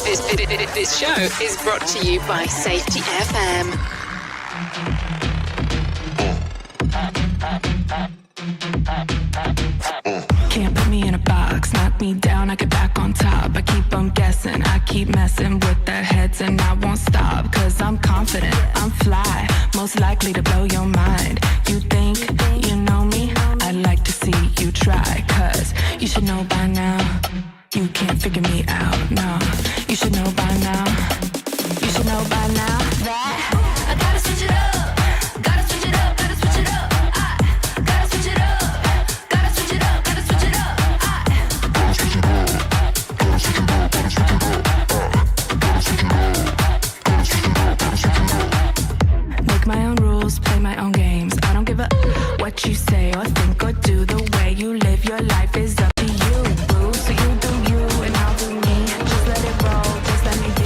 This show is brought to you by Safety FM. Can't put me in a box, knock me down, I get back on top. I keep on guessing, I keep messing with their heads and I won't stop. Cause I'm confident, I'm fly, most likely to blow your mind. You think you know me? I'd like to see you try. Cause you should know by now, you can't figure me out, no. You should know by now, you should know by now that I gotta switch it up, gotta switch it up, gotta switch it up. I gotta switch it up, gotta switch it up, gotta switch it up. I gotta switch it up, gotta switch it up, gotta switch it up. Gotta switch it up, gotta switch it up, gotta switch it up. Make my own rules, play my own games. I don't give a what you say or think or do. The way you live your life is up to you, boo. So you do you and I'll do me. Just let it roll, just let me be.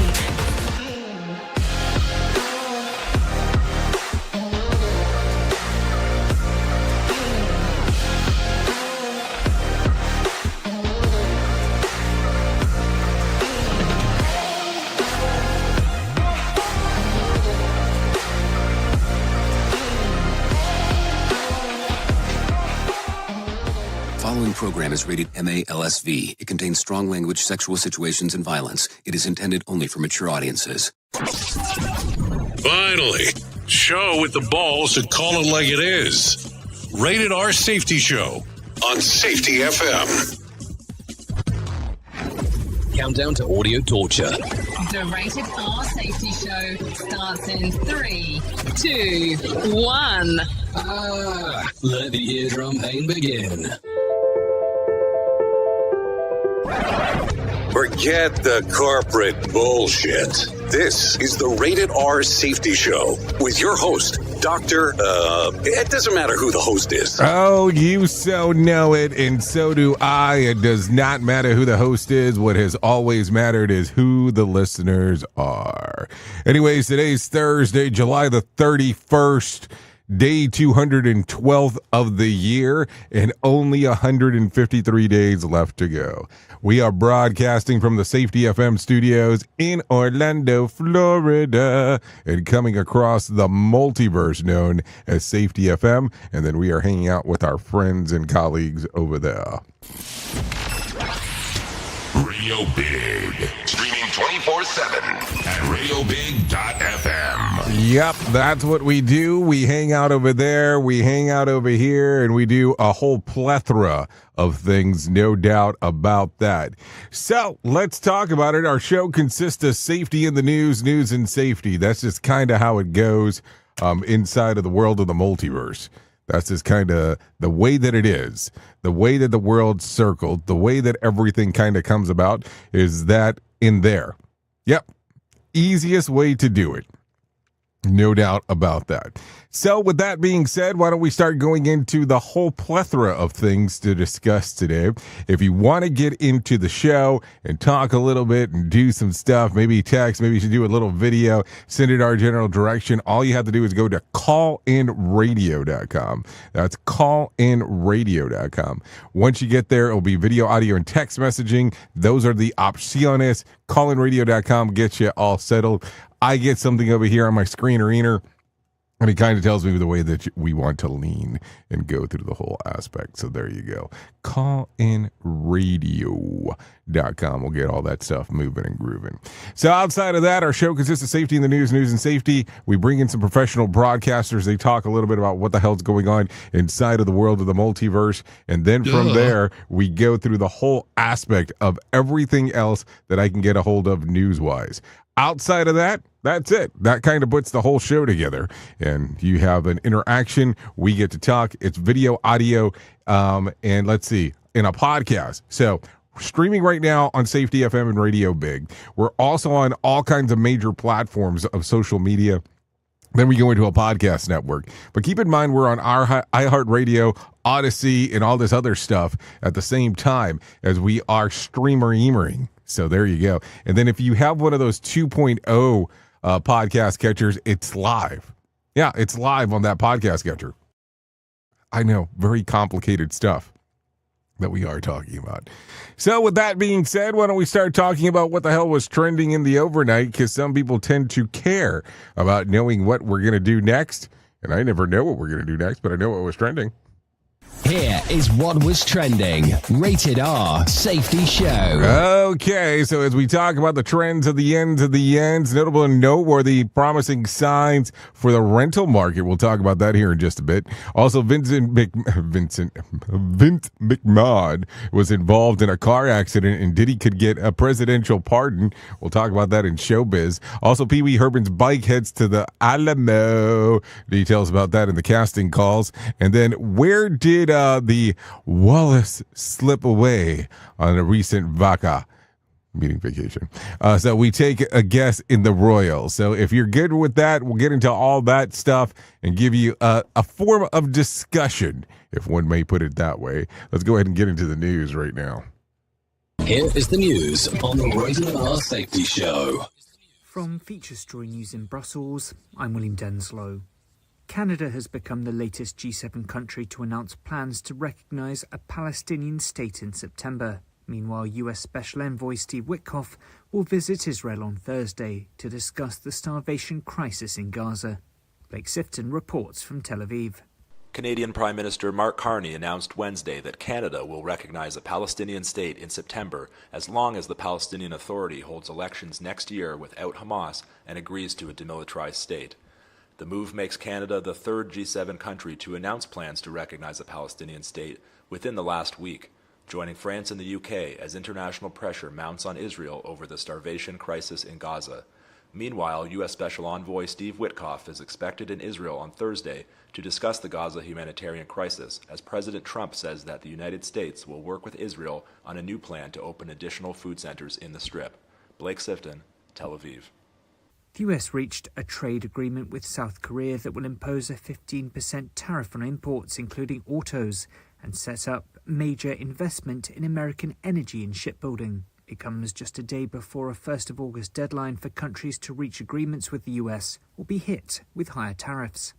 Following program is rated MALSV. It contains strong language, sexual situations, and violence. It is intended only for mature audiences. Finally, show with the balls to call it like it is. Rated R Safety Show on Safety FM. Countdown to audio torture. The Rated R Safety Show starts in 3, 2, 1. Let the eardrum pain begin. Forget the corporate bullshit. This is the Rated R Safety Show with your host, Dr. It doesn't matter who the host is. Oh, you so know it, and so do I. It does not matter who the host is. What has always mattered is who the listeners are. Anyways, today's Thursday, July the 31st. Day 212th of the year, and only 153 days left to go. We are broadcasting from the Safety FM studios in Orlando, Florida, and coming across the multiverse known as Safety FM, and then we are hanging out with our friends and colleagues over there. Radio Big, streaming 24/7 at radiobig.fm. Yep, that's what we do. We hang out over there, we hang out over here, and we do a whole plethora of things, no doubt about that. So let's talk about it. Our show consists of safety in the news, news and safety. That's just kind of how it goes inside of the world of the multiverse. That's just kind of the way that it is, the way that the world's circled, the way that everything kind of comes about is that in there. Yep. Easiest way to do it. No doubt about that. So with that being said, why don't we start going into the whole plethora of things to discuss today. If you want to get into the show and talk a little bit and do some stuff, maybe text, maybe you should do a little video, send it our general direction. All you have to do is go to callinradio.com. That's callinradio.com. Once you get there, it'll be video, audio, and text messaging. Those are the opciones. Callinradio.com gets you all settled. I get something over here on my screener, and it kind of tells me the way that we want to lean and go through the whole aspect. So there you go. Callinradio.com. We'll get all that stuff moving and grooving. So outside of that, our show consists of safety in the news, news and safety. We bring in some professional broadcasters. They talk a little bit about what the hell's going on inside of the world of the multiverse. And then from there, we go through the whole aspect of everything else that I can get a hold of news-wise. Outside of that, that's it. That kind of puts the whole show together. And you have an interaction. We get to talk. It's video, audio, and let's see, in a podcast. So streaming right now on Safety FM and Radio Big. We're also on all kinds of major platforms of social media. Then we go into a podcast network. But keep in mind, we're on our iHeartRadio, Odyssey, and all this other stuff at the same time as we are streamer-emering. So there you go. And then if you have one of those 2.0 podcast catchers, it's live. Yeah, it's live on that podcast catcher. I know, very complicated stuff. that we are talking about. So with that being said, why don't we start talking about what the hell was trending in the overnight, because some people tend to care about knowing what we're going to do next. And I never know what we're going to do next, but I know what was trending. Here is what was trending. Rated R Safety Show. Okay, so as we talk about the trends of the ends, notable and noteworthy promising signs for the rental market. We'll talk about that here in just a bit. Also, Vince McMahon was involved in a car accident, and Diddy could get a presidential pardon. We'll talk about that in showbiz. Also, Pee Wee Herman's bike heads to the Alamo. Details about that in the casting calls. And then, where did the Wallace slip away on a recent vaca meeting vacation? So we take a guess in the Royals. So if you're good with that, we'll get into all that stuff and give you a form of discussion, if one may put it that way. Let's go ahead and get into the news right now. Here is the news on the Rated R Safety Show. From Feature Story News in Brussels, I'm William Denslow. Canada has become the latest G7 country to announce plans to recognise a Palestinian state in September. Meanwhile, US Special Envoy Steve Witkoff will visit Israel on Thursday to discuss the starvation crisis in Gaza. Blake Sifton reports from Tel Aviv. Canadian Prime Minister Mark Carney announced Wednesday that Canada will recognize a Palestinian state in September as long as the Palestinian Authority holds elections next year without Hamas and agrees to a demilitarized state. The move makes Canada the third G7 country to announce plans to recognize a Palestinian state within the last week, joining France and the UK as international pressure mounts on Israel over the starvation crisis in Gaza. Meanwhile, U.S. Special Envoy Steve Witkoff is expected in Israel on Thursday to discuss the Gaza humanitarian crisis, as President Trump says that the United States will work with Israel on a new plan to open additional food centers in the Strip. Blake Sifton, Tel Aviv. The US reached a trade agreement with South Korea that will impose a 15% tariff on imports, including autos, and set up major investment in American energy and shipbuilding. It comes just a day before a 1st of August deadline for countries to reach agreements with the US or be hit with higher tariffs.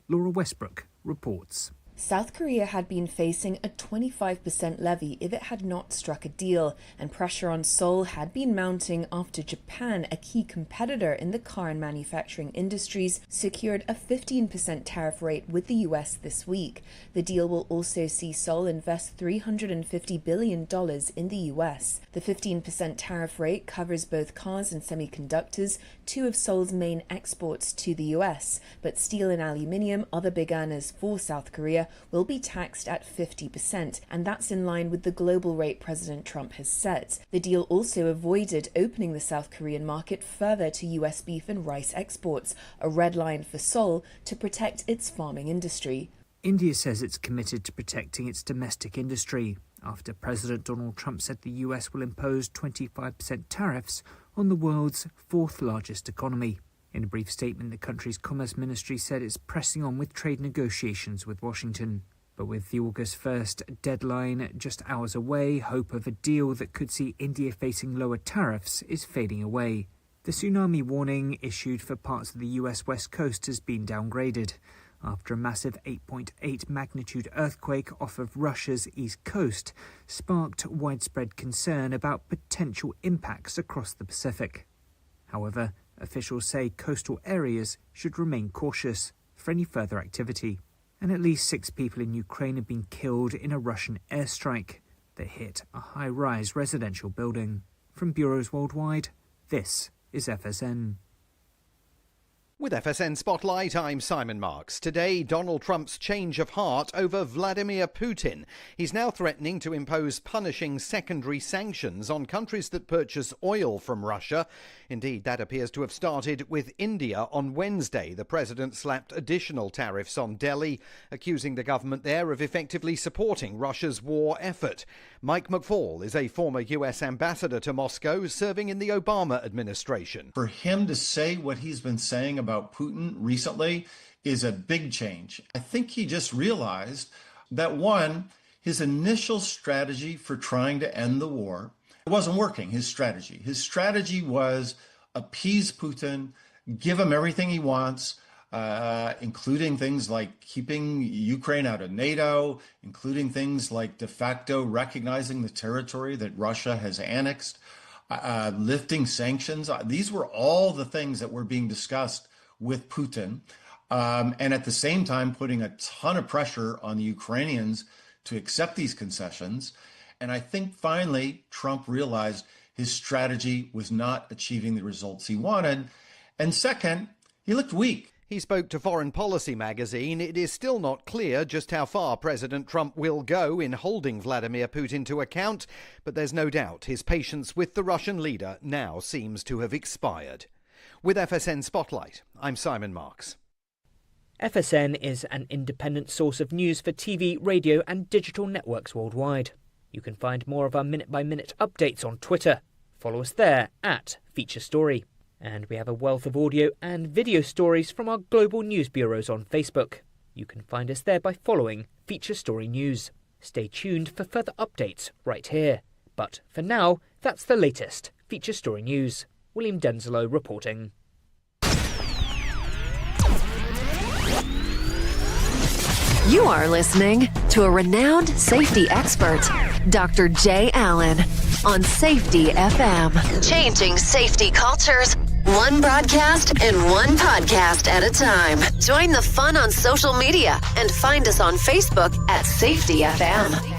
Laura Westbrook reports. South Korea had been facing a 25% levy if it had not struck a deal, and pressure on Seoul had been mounting after Japan, a key competitor in the car and manufacturing industries, secured a 15% tariff rate with the US this week. The deal will also see Seoul invest $350 billion in the US. The 15% tariff rate covers both cars and semiconductors, two of Seoul's main exports to the US, but steel and aluminium, other big earners for South Korea, will be taxed at 50%, and that's in line with the global rate President Trump has set. The deal also avoided opening the South Korean market further to US beef and rice exports, a red line for Seoul to protect its farming industry. India says it's committed to protecting its domestic industry after President Donald Trump said the US will impose 25% tariffs on the world's fourth largest economy. In a brief statement, the country's Commerce Ministry said it's pressing on with trade negotiations with Washington. But with the August 1st deadline just hours away, hope of a deal that could see India facing lower tariffs is fading away. The tsunami warning issued for parts of the US West Coast has been downgraded after a massive 8.8 magnitude earthquake off of Russia's east coast sparked widespread concern about potential impacts across the Pacific. However, officials say coastal areas should remain cautious for any further activity. And at least 6 people in Ukraine have been killed in a Russian airstrike that hit a high-rise residential building. From bureaus worldwide, this is FSN. With FSN Spotlight, I'm Simon Marks. Today, Donald Trump's change of heart over Vladimir Putin. He's now threatening to impose punishing secondary sanctions on countries that purchase oil from Russia. Indeed, that appears to have started with India on Wednesday. The president slapped additional tariffs on Delhi, accusing the government there of effectively supporting Russia's war effort. Mike McFall is a former US ambassador to Moscow, serving in the Obama administration. For him to say what he's been saying about Putin recently is a big change. I think he just realized that, one, his initial strategy for trying to end the war, it wasn't working, his strategy. His strategy was appease Putin, give him everything he wants, including things like keeping Ukraine out of NATO, including things like de facto recognizing the territory that Russia has annexed, lifting sanctions. These were all the things that were being discussed with Putin. And at the same time, putting a ton of pressure on the Ukrainians to accept these concessions. And I think finally, Trump realized his strategy was not achieving the results he wanted. And second, he looked weak. He spoke to Foreign Policy magazine. It is still not clear just how far President Trump will go in holding Vladimir Putin to account, but there's no doubt his patience with the Russian leader now seems to have expired. With FSN Spotlight, I'm Simon Marks. FSN is an independent source of news for TV, radio and digital networks worldwide. You can find more of our minute-by-minute updates on Twitter. Follow us there at Feature Story. And we have a wealth of audio and video stories from our global news bureaus on Facebook. You can find us there by following Feature Story News. Stay tuned for further updates right here. But for now, that's the latest Feature Story News. William Denzelo reporting. You are listening to a renowned safety expert, Dr. Jay Allen, on Safety FM. Changing safety cultures, one broadcast and one podcast at a time. Join the fun on social media and find us on Facebook at Safety FM.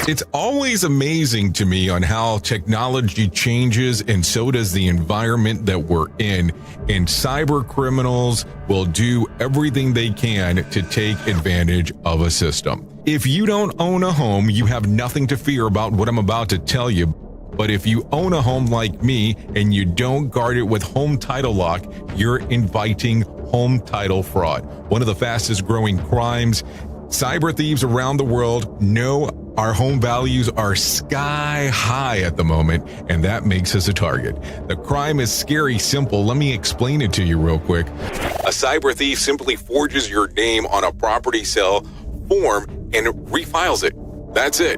It's always amazing to me on how technology changes, and so does the environment that we're in. And cyber criminals will do everything they can to take advantage of a system. If you don't own a home, you have nothing to fear about what I'm about to tell you. But if you own a home like me and you don't guard it with home title lock, you're inviting home title fraud. One of the fastest growing crimes. Cyber thieves around the world know our home values are sky high at the moment, and that makes us a target. The crime is scary simple. Let me explain it to you real quick. A cyber thief simply forges your name on a property sale form and refiles it. That's it.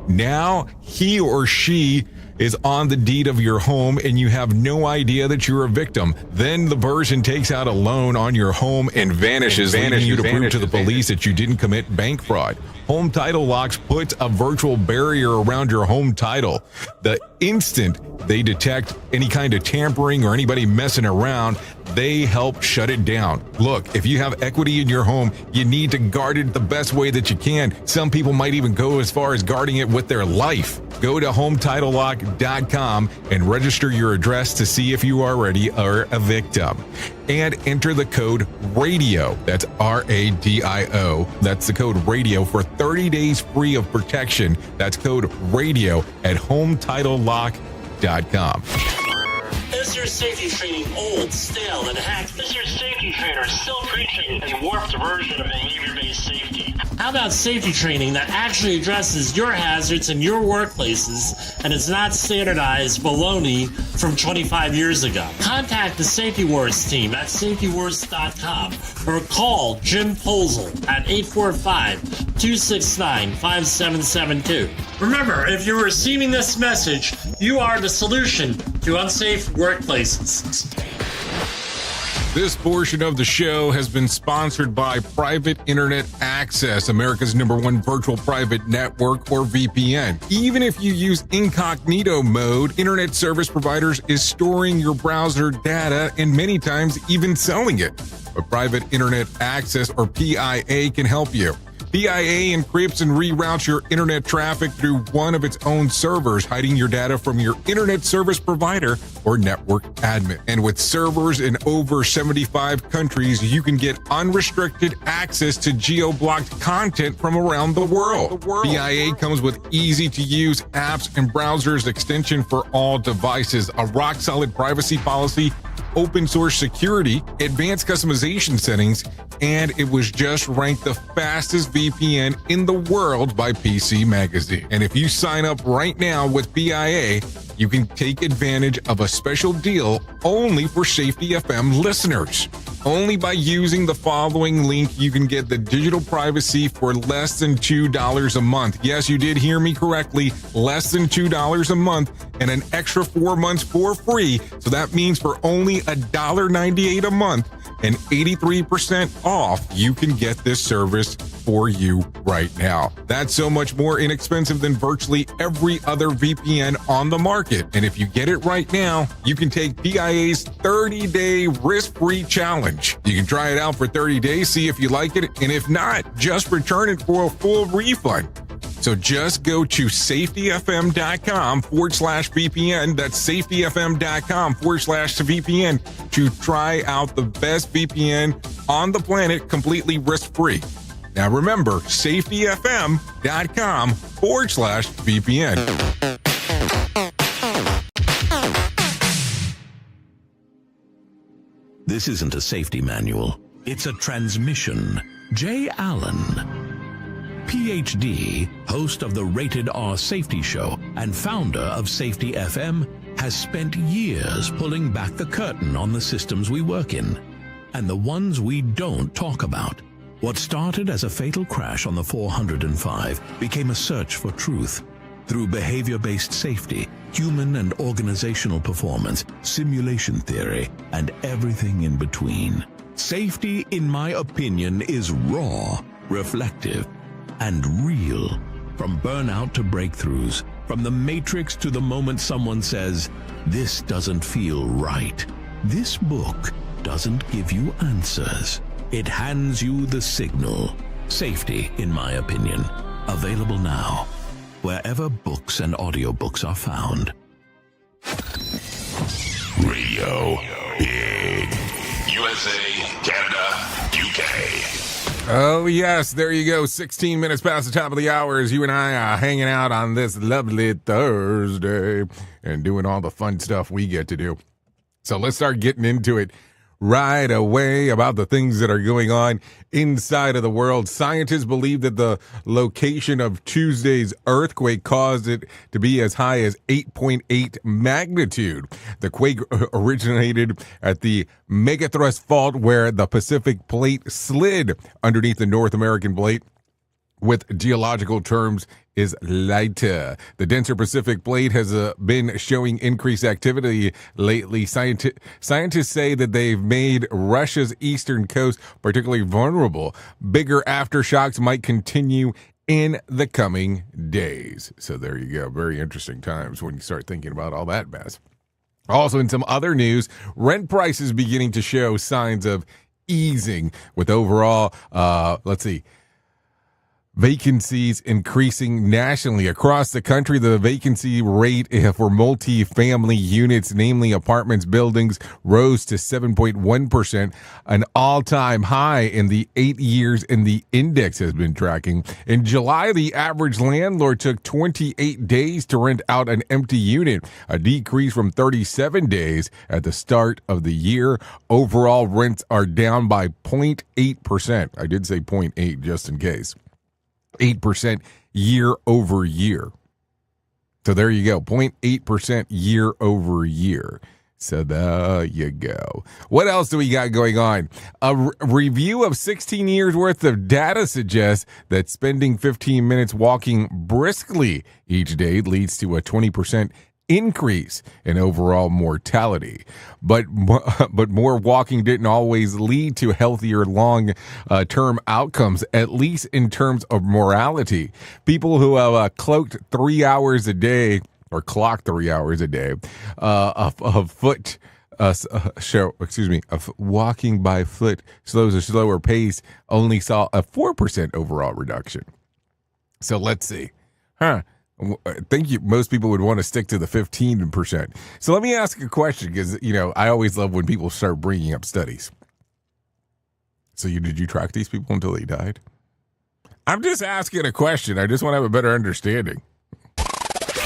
Now he or she is on the deed of your home and you have no idea that you're a victim. Then the person takes out a loan on your home and vanishes, leaving you to prove to the police that you didn't commit bank fraud. Home Title Locks puts a virtual barrier around your home title. The instant they detect any kind of tampering or anybody messing around, they help shut it down. Look, if you have equity in your home, you need to guard it the best way that you can. Some people might even go as far as guarding it with their life. Go to HometitleLock.com and register your address to see if you already are a victim. And enter the code RADIO. That's RADIO. That's the code RADIO for 30 days free of protection. That's code RADIO at HometitleLock.com. Is your safety training old, stale, and hacked? Is your safety trainer still preaching a warped version of behavior-based safety? How about safety training that actually addresses your hazards in your workplaces and is not standardized baloney from 25 years ago? Contact the Safety Wars team at safetywars.com or call Jim Posel at 845-269-5772. Remember, if you're receiving this message, you are the solution to unsafe workplaces. This portion of the show has been sponsored by Private Internet Access, America's #1 virtual private network, or VPN. Even if you use incognito mode, internet service providers is storing your browser data and many times even selling it. But Private Internet Access, or PIA, can help you. PIA encrypts and reroutes your internet traffic through one of its own servers, hiding your data from your internet service provider or network admin. And with servers in over 75 countries, you can get unrestricted access to geo-blocked content from around the world. PIA comes with easy-to-use apps and browsers extension for all devices, a rock-solid privacy policy, open source security, advanced customization settings, and it was just ranked the fastest VPN in the world by PC Magazine. And if you sign up right now with BIA, you can take advantage of a special deal only for Safety FM listeners. Only by using the following link, you can get the digital privacy for less than $2 a month. Yes, you did hear me correctly, less than $2 a month and an extra 4 months for free. So that means for only $1.98 a month and 83% off, you can get this service for you right now. That's so much more inexpensive than virtually every other VPN on the market. And if you get it right now, you can take BIA's 30-day risk-free challenge. You can try it out for 30 days, see if you like it, and if not, just return it for a full refund. So just go to safetyfm.com/VPN. That's safetyfm.com/VPN to try out the best VPN on the planet completely risk-free. Now remember, safetyfm.com/VPN. This isn't a safety manual. It's a transmission. Jay Allen, PhD, host of the Rated R Safety Show and founder of Safety FM, has spent years pulling back the curtain on the systems we work in and the ones we don't talk about. What started as a fatal crash on the 405 became a search for truth through behavior-based safety, human and organizational performance, simulation theory, and everything in between. Safety, in my opinion, is raw, reflective, and real. From burnout to breakthroughs, from the matrix to the moment someone says, "This doesn't feel right." This book doesn't give you answers. It hands you the signal. Safety, in my opinion. Available now, wherever books and audiobooks are found. Radio Big. USA, Canada, UK. Oh, yes, there you go. 16 minutes past the top of the hour as you and I are hanging out on this lovely Thursday and doing all the fun stuff we get to do. So let's start getting into it right away about the things that are going on inside of the world. Scientists believe that the location of Tuesday's earthquake caused it to be as high as 8.8 magnitude. The quake originated at the megathrust fault where the Pacific plate slid underneath the North American plate, with geological terms is lighter. The denser Pacific plate has been showing increased activity lately. Scientists say that they've made Russia's eastern coast particularly vulnerable. Bigger aftershocks might continue in the coming days. So there you go. Very interesting times when you start thinking about all that mess. Also, in some other news, rent prices beginning to show signs of easing with overall, vacancies increasing nationally. Across the country, the vacancy rate for multi-family units, namely apartments, buildings, rose to 7.1%, an all-time high in the 8 years in the index has been tracking. In July, the average landlord took 28 days to rent out an empty unit, a decrease from 37 days at the start of the year. Overall, rents are down by 0.8%. I did say 0.8 just in case. 8% year over year. So there you go, 0.8% year over year. So there you go. What else do we got going on? A review of 16 years worth of data suggests that spending 15 minutes walking briskly each day leads to a 20% increase in overall mortality. But more walking didn't always lead to healthier long-term outcomes, at least in terms of morality. People who have clocked 3 hours a day of walking by foot, slows a slower pace, only saw a 4% overall reduction. So let's see. I think most people would want to stick to the 15%. So let me ask a question, because, I always love when people start bringing up studies. So did you track these people until they died? I'm just asking a question. I just want to have a better understanding.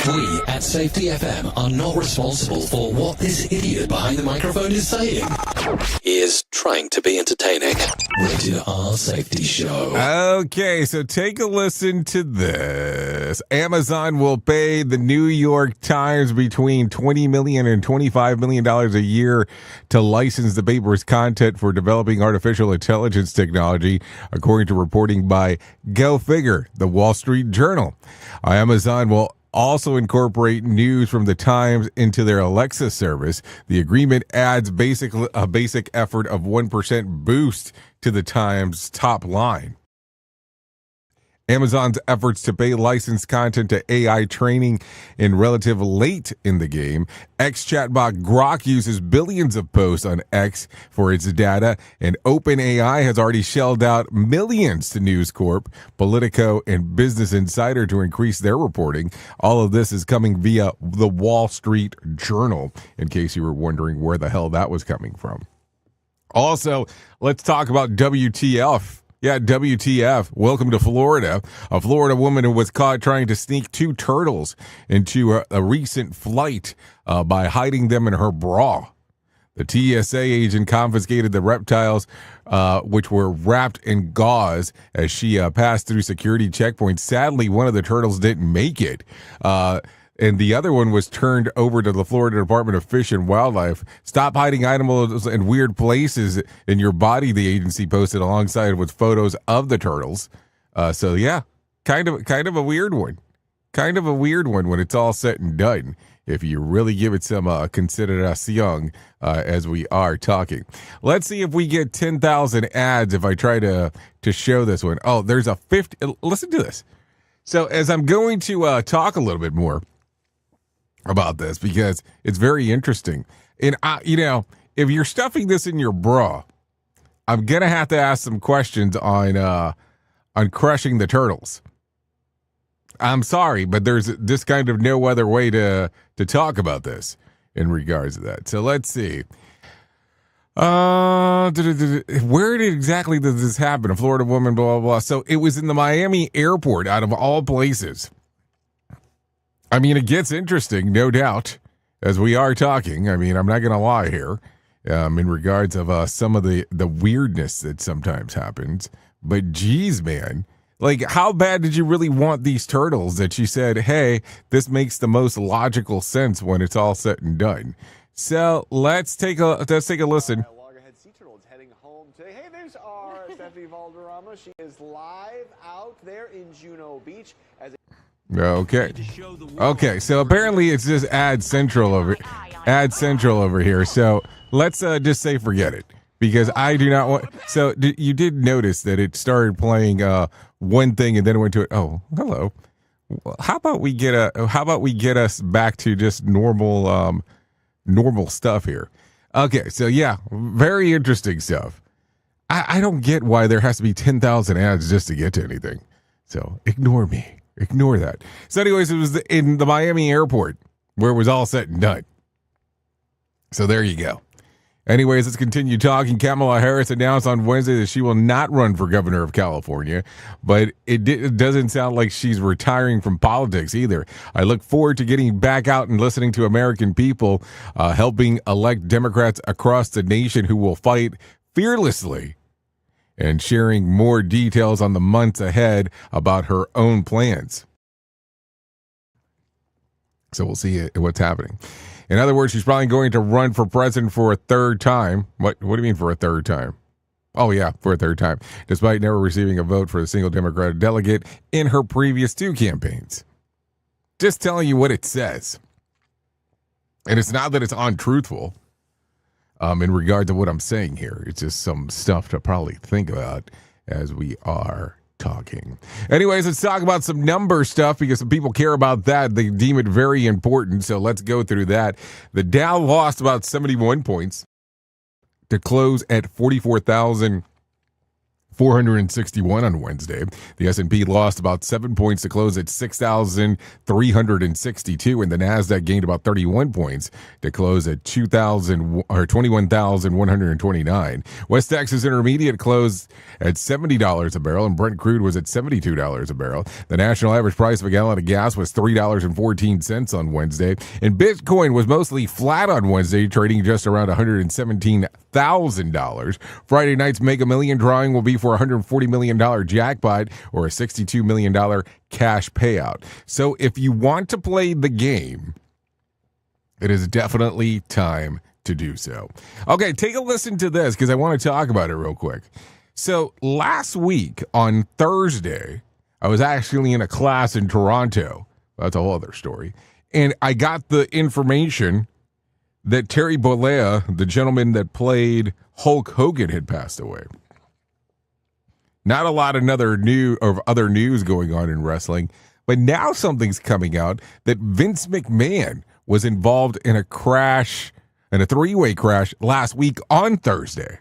We at Safety FM are not responsible for what this idiot behind the microphone is saying. He is trying to be entertaining. Rated R Safety Show. Okay, so take a listen to this. Amazon will pay the New York Times between $20 million and $25 million a year to license the paper's content for developing artificial intelligence technology, according to reporting by Go Figure, the Wall Street Journal. Amazon will also incorporate news from the Times into their Alexa service. The agreement adds a basic effort of 1% boost to the Times top line. Amazon's efforts to pay licensed content to AI training in relative late in the game. X chatbot Grok uses billions of posts on X for its data, and OpenAI has already shelled out millions to News Corp, Politico, and Business Insider to increase their reporting. All of this is coming via the Wall Street Journal, in case you were wondering where the hell that was coming from. Also, let's talk about WTF. Yeah, WTF. Welcome to Florida. A Florida woman who was caught trying to sneak 2 turtles into a recent flight by hiding them in her bra. The TSA agent confiscated the reptiles, which were wrapped in gauze, as she passed through security checkpoints. Sadly, one of the turtles didn't make it. And the other one was turned over to the Florida Department of Fish and Wildlife. Stop hiding animals in weird places in your body, the agency posted alongside with photos of the turtles. So yeah, kind of a weird one. Kind of a weird one when it's all said and done, if you really give it some consideration as we are talking. Let's see if we get 10,000 ads if I try to show this one. Oh, there's a 50. Listen to this. So as I'm going to talk a little bit more about this, because it's very interesting. And, if you're stuffing this in your bra, I'm going to have to ask some questions on crushing the turtles. I'm sorry, but there's this kind of no other way to talk about this in regards to that. So let's see. Where exactly does this happen? A Florida woman, blah, blah, blah. So it was in the Miami airport, out of all places. I mean, it gets interesting, no doubt, as we are talking. I mean, I'm not going to lie here in regards of some of the weirdness that sometimes happens. But geez, man, like, how bad did you really want these turtles that you said, hey, this makes the most logical sense when it's all said and done? So let's take a listen. Loggerhead Sea Turtle is heading home today. Hey, there's our Stephanie Valderrama. She is live out there in Juno Beach as Okay, so apparently it's just Ad Central over here. So let's just say forget it, because I do not want. So you did notice that it started playing one thing and then it went to it. Oh, hello. How about we get us back to just normal stuff here? Okay, so yeah, very interesting stuff. I don't get why there has to be 10,000 ads just to get to anything. So ignore me. Ignore that. So anyways, it was in the Miami airport where it was all said and done. So there you go. Anyways, let's continue talking. Kamala Harris announced on Wednesday that she will not run for governor of California, but it doesn't sound like she's retiring from politics either. I look forward to getting back out and listening to American people, helping elect Democrats across the nation who will fight fearlessly, and sharing more details on the months ahead about her own plans. So we'll see what's happening. In other words, she's probably going to run for president for a third time. What do you mean for a third time? Oh, yeah, for a third time, despite never receiving a vote for a single Democratic delegate in her previous 2 campaigns. Just telling you what it says. And it's not that it's untruthful. In regard to what I'm saying here, it's just some stuff to probably think about as we are talking. Anyways, let's talk about some number stuff, because some people care about that. They deem it very important. So let's go through that. The Dow lost about 71 points to close at 44,000 461 on Wednesday. The S&P lost about 7 points to close at 6,362, and the Nasdaq gained about 31 points to close at 21,129. West Texas Intermediate closed at $70 a barrel, and Brent crude was at $72 a barrel. The national average price of a gallon of gas was $3.14 on Wednesday, and Bitcoin was mostly flat on Wednesday, trading just around $117,000. Friday night's Mega Million drawing will be for a $140 million jackpot or a $62 million cash payout. So if you want to play the game, it is definitely time to do so. Okay, take a listen to this because I want to talk about it real quick. So last week on Thursday, I was actually in a class in Toronto. That's a whole other story. And I got the information that Terry Bollea, the gentleman that played Hulk Hogan, had passed away. Not a lot of other news going on in wrestling, but now something's coming out that Vince McMahon was involved in a three-way crash last week on Thursday.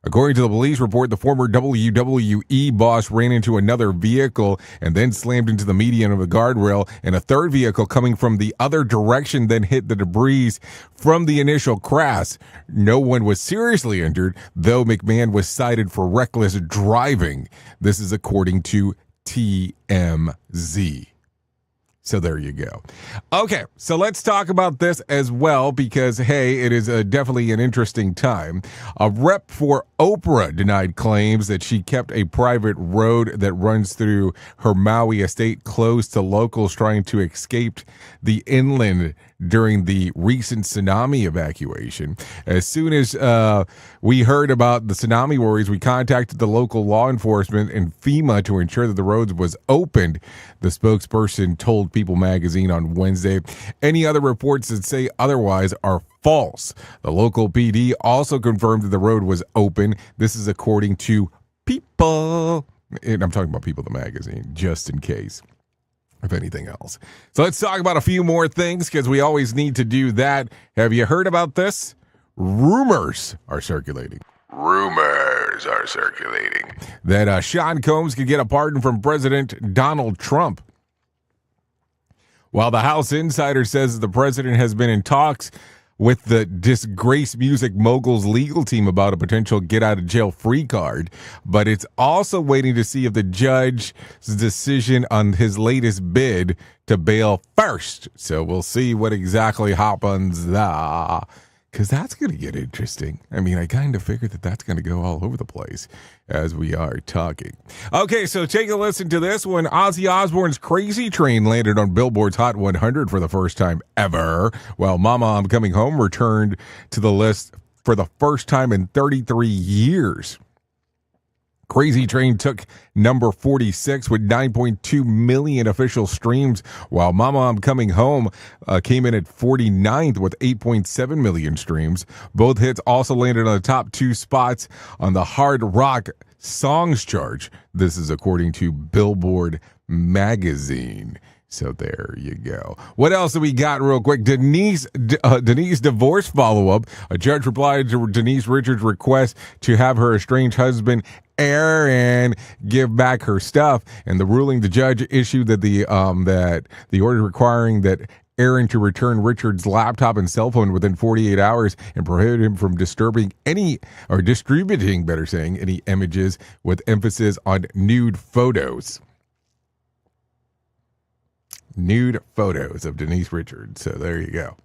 According to the police report, the former WWE boss ran into another vehicle and then slammed into the median of a guardrail, and a third vehicle coming from the other direction then hit the debris from the initial crash. No one was seriously injured, though McMahon was cited for reckless driving. This is according to TMZ. So there you go. Okay, so let's talk about this as well because, hey, it is definitely an interesting time. A rep for Oprah denied claims that she kept a private road that runs through her Maui estate closed to locals trying to escape the inland during the recent tsunami evacuation. As soon as we heard about the tsunami worries, we contacted the local law enforcement and FEMA to ensure that the roads was opened, the spokesperson told People magazine on Wednesday. Any other reports that say otherwise are false. The local PD also confirmed that the road was open. This is according to People. And I'm talking about People the magazine, just in case. If anything else. So let's talk about a few more things because we always need to do that. Have you heard about this? Rumors are circulating. That Sean Combs could get a pardon from President Donald Trump. While the House Insider says the president has been in talks with the disgraced music mogul's legal team about a potential get-out-of-jail-free card, but it's also waiting to see if the judge's decision on his latest bid to bail first. So we'll see what exactly happens there, because that's going to get interesting. I mean, I kind of figured that that's going to go all over the place as we are talking. Okay, so take a listen to this one. Ozzy Osbourne's Crazy Train landed on Billboard's Hot 100 for the first time ever, while Mama, I'm Coming Home returned to the list for the first time in 33 years. Crazy Train took number 46 with 9.2 million official streams, while Mama, I'm Coming Home came in at 49th with 8.7 million streams. Both hits also landed on the top two spots on the Hard Rock Songs chart. This is according to Billboard magazine. So there you go. What else do we got real quick? Denise divorce follow-up. A judge replied to Denise Richards' request to have her estranged husband Aaron give back her stuff, and the ruling the judge issued that the order requiring that Aaron to return Richards' laptop and cell phone within 48 hours and prohibit him from disturbing any images with emphasis on nude photos. Nude photos of Denise Richards. So there you go.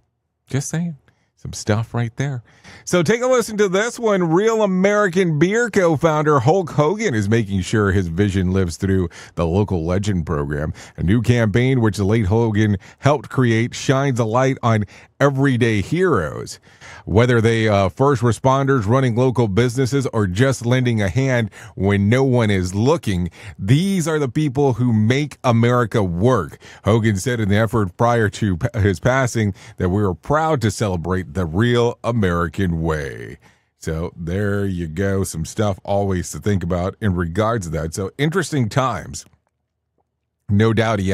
Just saying. Some stuff right there. So take a listen to this one. Real American Beer co-founder Hulk Hogan is making sure his vision lives through the Local Legend program. A new campaign which the late Hogan helped create shines a light on everyday heroes. Whether they first responders running local businesses or just lending a hand when no one is looking, these are the people who make America work. Hogan said in the effort prior to his passing that we were proud to celebrate the real American way. So there you go. Some stuff always to think about in regards to that. So interesting times. No doubty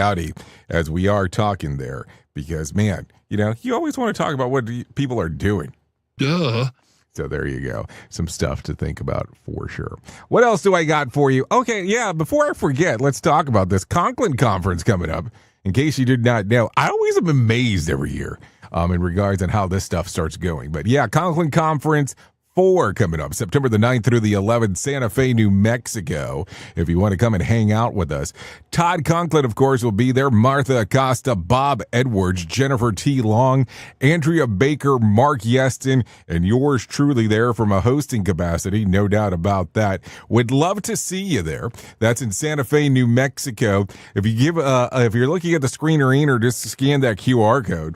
as we are talking there because, man, you always want to talk about what people are doing. Duh. So there you go. Some stuff to think about for sure. What else do I got for you? Okay, yeah, before I forget, let's talk about this Conklin conference coming up. In case you did not know, I always am amazed every year in regards on how this stuff starts going. But yeah, Conklin Conference 4 coming up September the 9th through the 11th, Santa Fe, New Mexico. If you want to come and hang out with us, Todd Conklin, of course, will be there. Martha Acosta, Bob Edwards, Jennifer T. Long, Andrea Baker, Mark Yeston, and yours truly there from a hosting capacity. No doubt about that. Would love to see you there. That's in Santa Fe, New Mexico. If you give, if you're looking at the screen or just scan that QR code.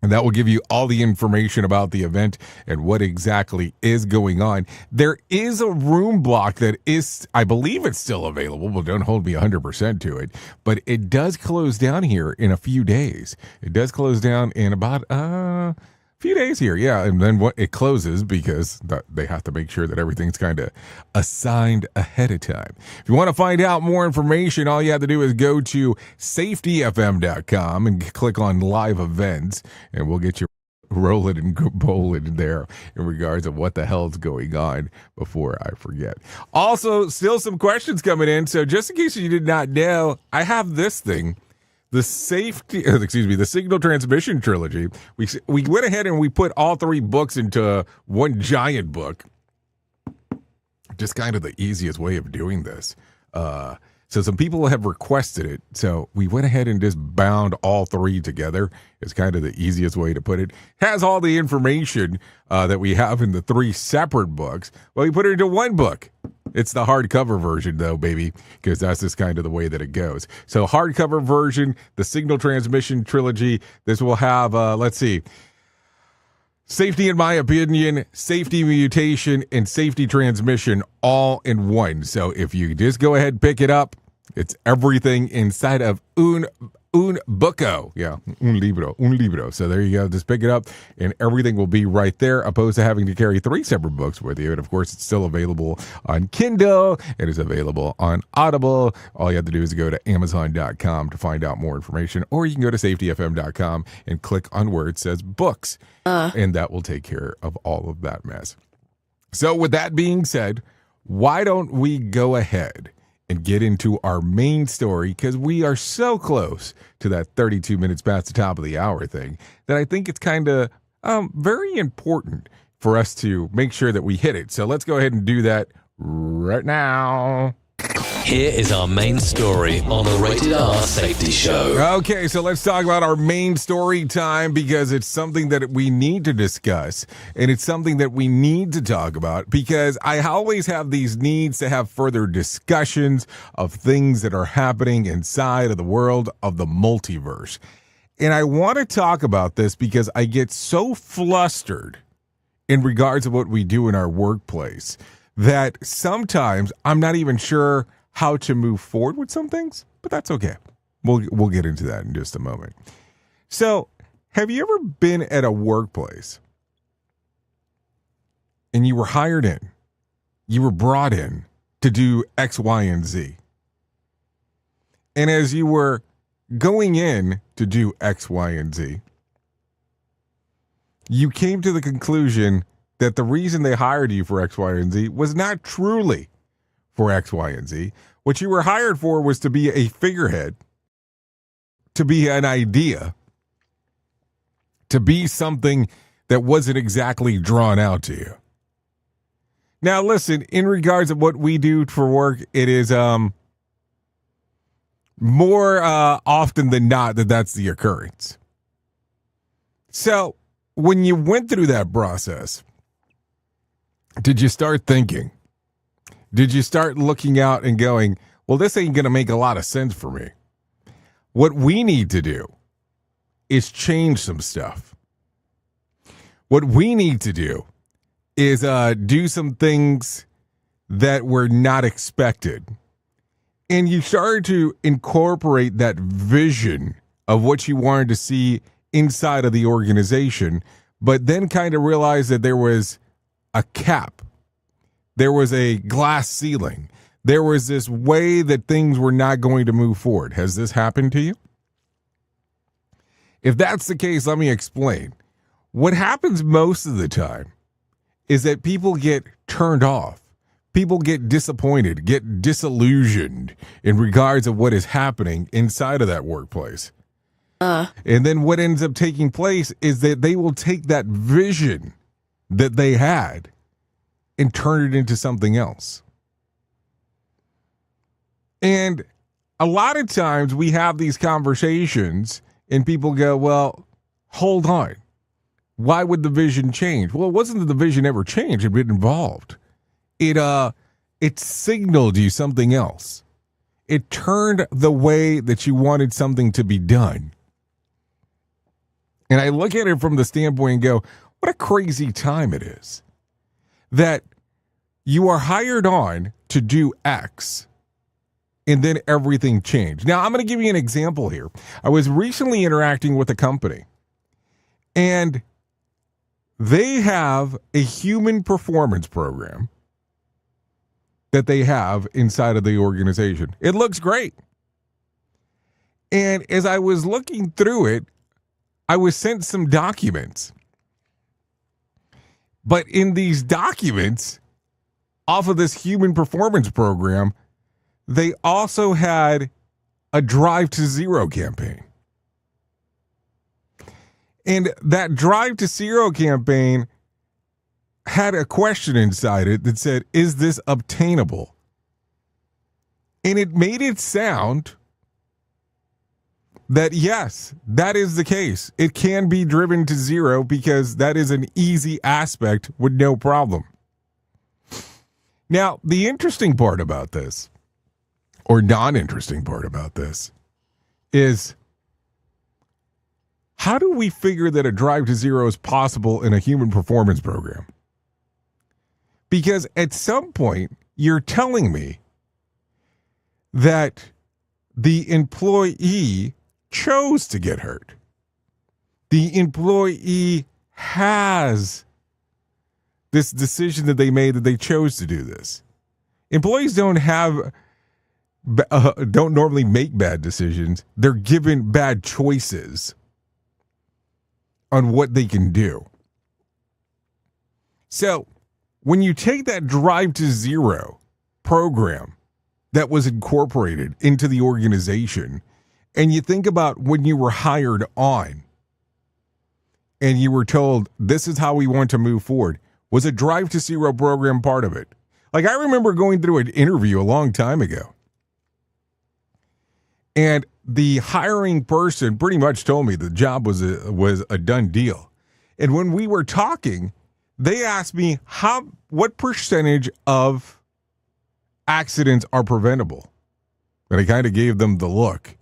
And that will give you all the information about the event and what exactly is going on. There is a room block that is, I believe it's still available. Well, don't hold me 100% to it. But it does close down here in a few days. It does close down in about a few days here. Yeah, and then it closes because they have to make sure that everything's kind of assigned ahead of time. If you want to find out more information, all you have to do is go to safetyfm.com and click on live events, and we'll get you rolling and bowling there in regards of what the hell's going on before I forget. Also, still some questions coming in, so just in case you did not know, I have this thing. The Signal Transmission Trilogy. We went ahead and we put all 3 books into one giant book. Just kind of the easiest way of doing this. So some people have requested it. So we went ahead and just bound all 3 together. It's kind of the easiest way to put it. Has all the information that we have in the 3 separate books. Well, we put it into one book. It's the hardcover version, though, baby, because that's just kind of the way that it goes. So hardcover version, the Signal Transmission Trilogy. This will have, let's see, Safety in My Opinion, Safety Mutation, and Safety Transmission all in one. So if you just go ahead and pick it up, it's everything inside of un buco. Yeah, un libro. So there you go. Just pick it up and everything will be right there, opposed to having to carry 3 separate books with you. And of course, it's still available on Kindle. It is available on Audible. All you have to do is go to Amazon.com to find out more information, or you can go to safetyfm.com and click on where it says books. And that will take care of all of that mess. So with that being said, why don't we go ahead and get into our main story, because we are so close to that 32 minutes past the top of the hour thing that I think it's kind of very important for us to make sure that we hit it. So let's go ahead and do that right now. Here is our main story on the Rated R Safety Show. Okay, so let's talk about our main story time, because it's something that we need to discuss, and it's something that we need to talk about, because I always have these needs to have further discussions of things that are happening inside of the world of the multiverse. And I want to talk about this because I get so flustered in regards to what we do in our workplace that sometimes I'm not even sure how to move forward with some things, but that's okay. We'll get into that in just a moment. So, have you ever been at a workplace and you were hired in, you were brought in to do X, Y, and Z? And as you were going in to do X, Y, and Z, you came to the conclusion that the reason they hired you for X, Y, and Z was not truly for X, Y, and Z. What you were hired for was to be a figurehead, to be an idea, to be something that wasn't exactly drawn out to you. Now, listen, in regards to what we do for work, it is more often than not that's the occurrence. So when you went through that process, did you start thinking? Did you start looking out and going, well, this ain't going to make a lot of sense for me? What we need to do is change some stuff. What we need to do is do some things that were not expected. And you started to incorporate that vision of what you wanted to see inside of the organization, but then kind of realized that there was a cap. There was a glass ceiling. There was this way that things were not going to move forward. Has this happened to you? If that's the case, let me explain. What happens most of the time is that people get turned off. People get disappointed, get disillusioned in regards of what is happening inside of that workplace. And then what ends up taking place is that they will take that vision that they had and turn it into something else. And a lot of times we have these conversations and people go, well, hold on. Why would the vision change? Well, it wasn't that the vision ever changed. It been involved. It signaled you something else. It turned the way that you wanted something to be done. And I look at it from the standpoint and go, what a crazy time it is that you are hired on to do X and then everything changed. Now, I'm going to give you an example here. I was recently interacting with a company and they have a human performance program that they have inside of the organization. It looks great. And as I was looking through it, I was sent some documents. But in these documents, off of this human performance program, they also had a Drive to Zero campaign. And that Drive to Zero campaign had a question inside it that said, is this obtainable? And it made it sound that yes, that is the case. It can be driven to zero because that is an easy aspect with no problem. Now, the interesting part about this, or non-interesting part about this, is how do we figure that a drive to zero is possible in a human performance program? Because at some point, you're telling me that the employee chose to get hurt. The employee has this decision that they made that they chose to do this. Employees don't normally make bad decisions. They're given bad choices on what they can do. So when you take that Drive to Zero program that was incorporated into the organization, and you think about when you were hired on and you were told, this is how we want to move forward, was a Drive to Zero program part of it? Like, I remember going through an interview a long time ago, and the hiring person pretty much told me the job was a done deal. And when we were talking, they asked me what percentage of accidents are preventable. And I kind of gave them the look.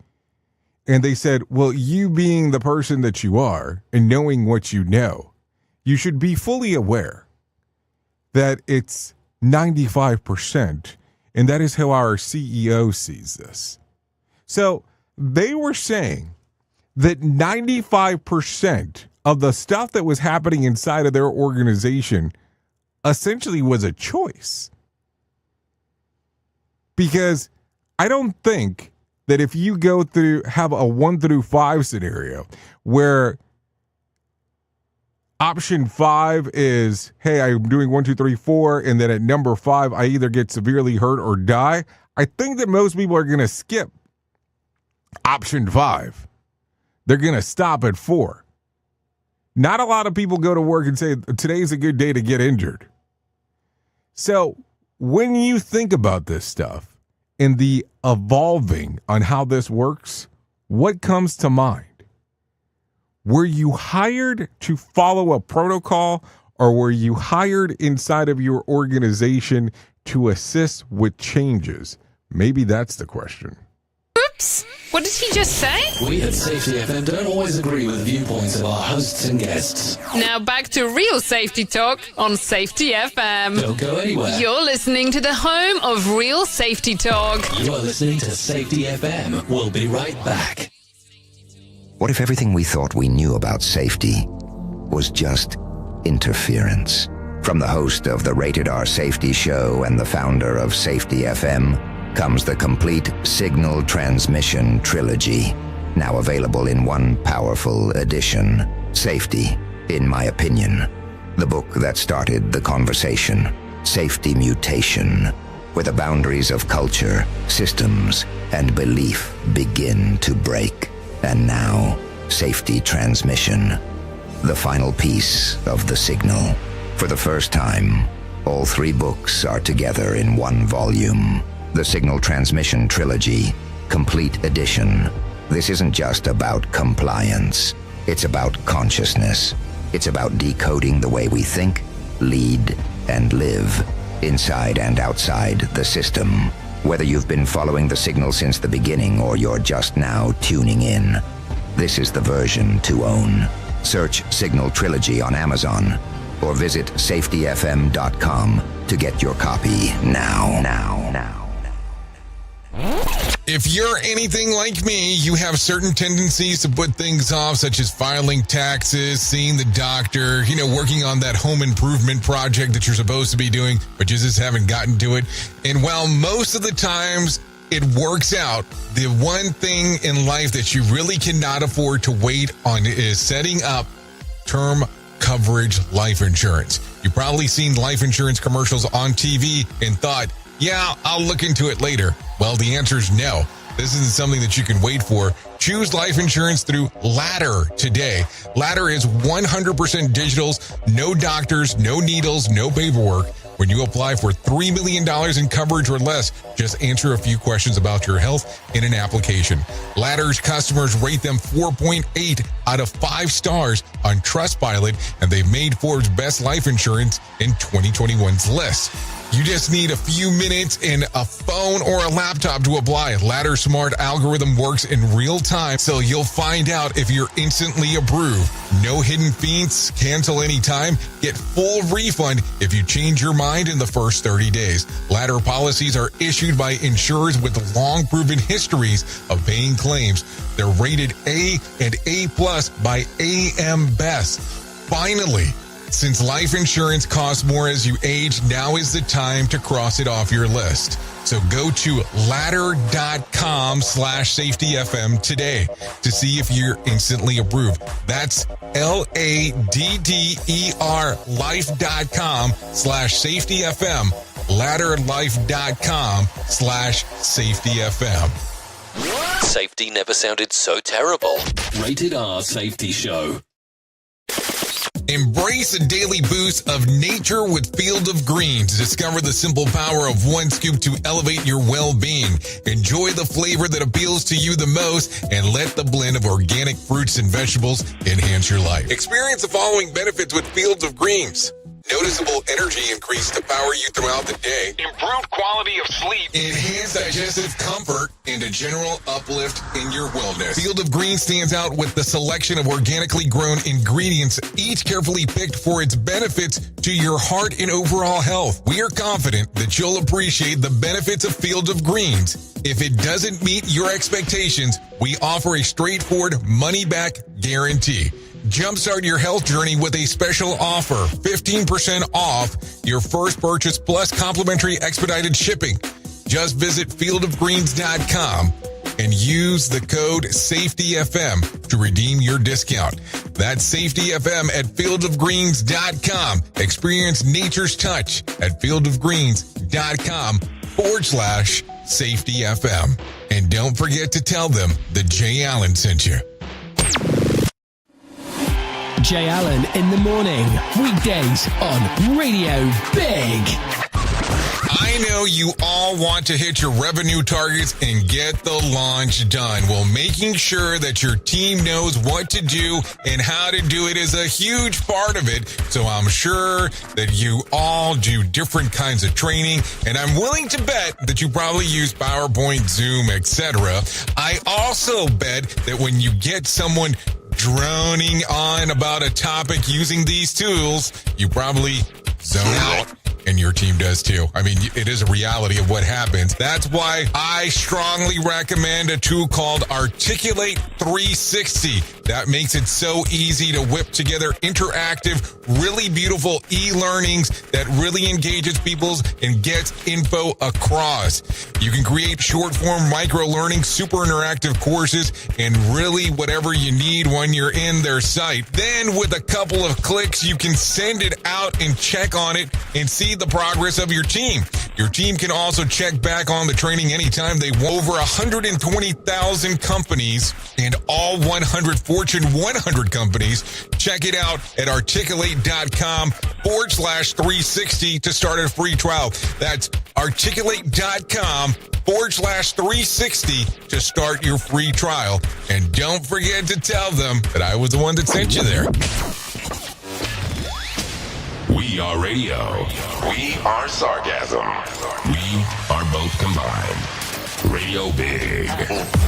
And they said, well, you being the person that you are and knowing what you know, you should be fully aware that it's 95%. And that is how our CEO sees this. So they were saying that 95% of the stuff that was happening inside of their organization essentially was a choice. Because I don't think that if you go through, have a 1 through 5 scenario where option 5 is, hey, I'm doing 1, 2, 3, 4, and then at number 5, I either get severely hurt or die. I think that most people are going to skip option 5. They're going to stop at 4. Not a lot of people go to work and say, today's a good day to get injured. So when you think about this stuff and the evolving on how this works, what comes to mind? Were you hired to follow a protocol, or were you hired inside of your organization to assist with changes? Maybe that's the question. Oops! What did he just say? We at Safety FM don't always agree with the viewpoints of our hosts and guests. Now back to real safety talk on Safety FM. Don't go anywhere. You're listening to the home of real safety talk. You're listening to Safety FM. We'll be right back. What if everything we thought we knew about safety was just interference? From the host of the Rated R Safety Show and the founder of Safety FM comes the complete signal transmission trilogy, now available in one powerful edition. Safety, in my opinion. The book that started the conversation. Safety Mutation, where the boundaries of culture, systems, and belief begin to break. And now, Safety Transmission, the final piece of the signal. For the first time, all 3 books are together in one volume. The Signal Transmission Trilogy, Complete Edition. This isn't just about compliance. It's about consciousness. It's about decoding the way we think, lead, and live, inside and outside the system. Whether you've been following the signal since the beginning or you're just now tuning in, this is the version to own. Search Signal Trilogy on Amazon or visit safetyfm.com to get your copy now. If you're anything like me, you have certain tendencies to put things off, such as filing taxes, seeing the doctor, working on that home improvement project that you're supposed to be doing, but you just haven't gotten to it. And while most of the times it works out, the one thing in life that you really cannot afford to wait on is setting up term coverage life insurance. You've probably seen life insurance commercials on TV and thought, yeah, I'll look into it later. Well, the answer is no. This isn't something that you can wait for. Choose life insurance through Ladder today. Ladder is 100% digitals, no doctors, no needles, no paperwork. When you apply for $3 million in coverage or less, just answer a few questions about your health in an application. Ladder's customers rate them 4.8 out of 5 stars on Trustpilot, and they've made Forbes' Best Life Insurance in 2021's list. You just need a few minutes and a phone or a laptop to apply. Ladder's smart algorithm works in real time, so you'll find out if you're instantly approved. No hidden fees, cancel anytime, get full refund if you change your mind in the first 30 days. Ladder policies are issued by insurers with long proven histories of paying claims. They're rated A and A+ by AM Best. Finally, since life insurance costs more as you age, now is the time to cross it off your list. So go to ladder.com/safetyfm today to see if you're instantly approved. That's LADDER life.com/safetyfm. Ladderlife.com/safetyfm. Safety never sounded so terrible. Rated R Safety Show. Embrace a daily boost of nature with Field of Greens. Discover the simple power of one scoop to elevate your well-being. Enjoy the flavor that appeals to you the most and let the blend of organic fruits and vegetables enhance your life. Experience the following benefits with Fields of Greens. Noticeable energy increase to power you throughout the day. Improved quality of sleep. Enhanced digestive comfort and a general uplift in your wellness. Field of Greens stands out with the selection of organically grown ingredients, each carefully picked for its benefits to your heart and overall health. We are confident that you'll appreciate the benefits of Field of Greens. If it doesn't meet your expectations, we offer a straightforward money-back guarantee. Jumpstart your health journey with a special offer, 15% off your first purchase plus complimentary expedited shipping. Just visit fieldofgreens.com and use the code SAFETYFM to redeem your discount. That's SAFETYFM at fieldofgreens.com. Experience nature's touch at fieldofgreens.com/SAFETYFM. And don't forget to tell them that Jay Allen sent you. Jay Allen in the morning, weekdays on Radio Big. I know you all want to hit your revenue targets and get the launch done. Well, making sure that your team knows what to do and how to do it is a huge part of it. So I'm sure that you all do different kinds of training, and I'm willing to bet that you probably use PowerPoint, Zoom, etc. I also bet that when you get someone droning on about a topic using these tools, you probably zone out and your team does too. I mean, it is a reality of what happens. That's why I strongly recommend a tool called Articulate 360. That makes it so easy to whip together interactive, really beautiful e-learnings that really engages people and gets info across. You can create short-form micro-learning, super interactive courses, and really whatever you need when you're in their site. Then with a couple of clicks, you can send it out and check on it and see the progress of your team. Your team can also check back on the training anytime they want. Over 120,000 companies and all 100 Fortune 100 companies. Check it out at articulate.com/360 to start a free trial. That's articulate.com/360 to start your free trial. And don't forget to tell them that I was the one that sent you there. We are radio. We are sarcasm. We are both combined. Radio Big.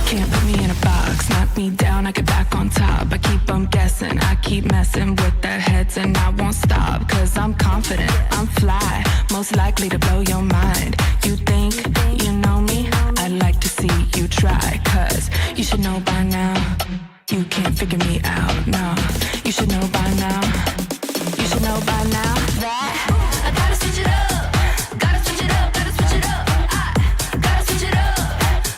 Can't put me in a box, knock me down, I get back on top. I keep on guessing, I keep messing with their heads and I won't stop. Cause I'm confident, I'm fly, most likely to blow your mind. You think you know me? I'd like to see you try. Cause you should know by now, you can't figure me out, no. You should know by now, you should know by now that I gotta switch it up. Gotta switch it up, gotta switch it up. Gotta switch it up,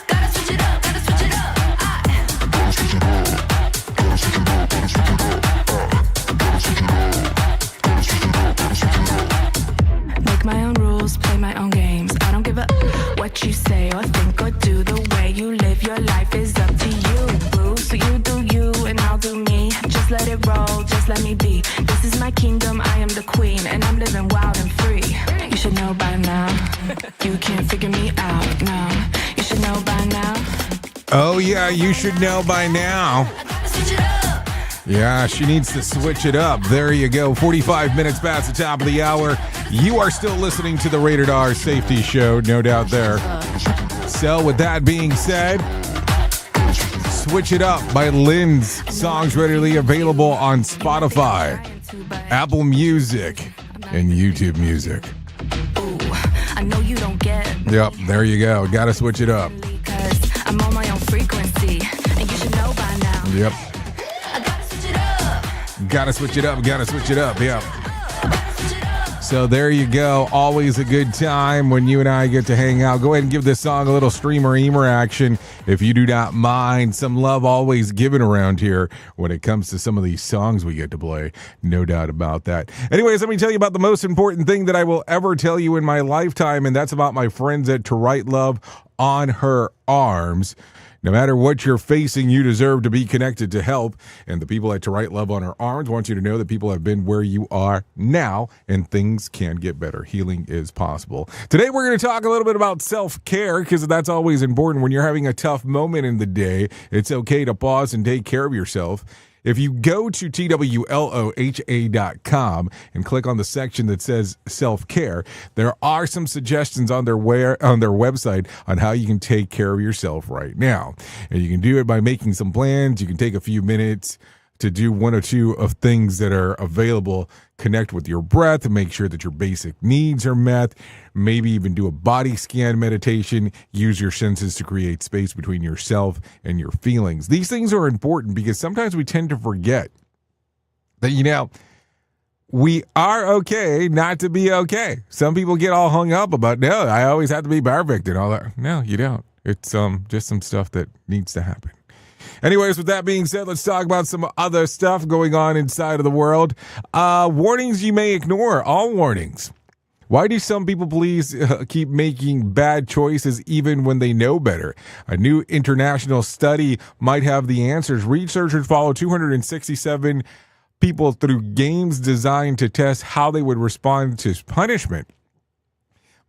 gotta switch it up, gotta switch it up. Gotta switch it up, gotta switch it up, gotta switch it up. Gotta switch it up, gotta switch it up, gotta switch it up. Make my own rules, play my own games. I don't give a what you say or think or do. The way you live your life is up to you, boo. So you do you and I'll do me. Just let it roll, just let me be. This is my kingdom, I am the queen, and I'm living wild and free. You should know by now, you can't figure me out, no. You should know by now. Oh, yeah, you should know by now. Yeah, she needs to switch it up. There you go. 45 minutes past the top of the hour. You are still listening to the Rated R Safety Show, no doubt there. So with that being said, Switch It Up by Lynn's. Songs readily available on Spotify, Apple Music, and YouTube Music. I know you don't get. Yep, there you go. Gotta switch it up. Because I'm on my own frequency, and you should know by now. Yep. I gotta switch it up. Gotta switch it up. Gotta switch it up. Yep. So there you go. Always a good time when you and I get to hang out. Go ahead and give this song a little streamer-eamer action if you do not mind. Some love always given around here when it comes to some of these songs we get to play. No doubt about that. Anyways, let me tell you about the most important thing that I will ever tell you in my lifetime, and that's about my friends at To Write Love on Her Arms. No matter what you're facing, you deserve to be connected to help. And the people at To Write Love on Her Arms want you to know that people have been where you are now and things can get better. Healing is possible. Today, we're going to talk a little bit about self-care because that's always important. When you're having a tough moment in the day, it's okay to pause and take care of yourself. If you go to TWLOHA.com and click on the section that says self-care, there are some suggestions on their website on how you can take care of yourself right now. And you can do it by making some plans. You can take a few minutes to do one or two of things that are available. Connect with your breath and make sure that your basic needs are met. Maybe even do a body scan meditation. Use your senses to create space between yourself and your feelings. These things are important because sometimes we tend to forget that, we are okay not to be okay. Some people get all hung up about, no, I always have to be perfect and all that. No, you don't. It's just some stuff that needs to happen. Anyways, with that being said, let's talk about some other stuff going on inside of the world. Warnings you may ignore. All warnings. Why do some people keep making bad choices even when they know better? A new international study might have the answers. Researchers followed 267 people through games designed to test how they would respond to punishment.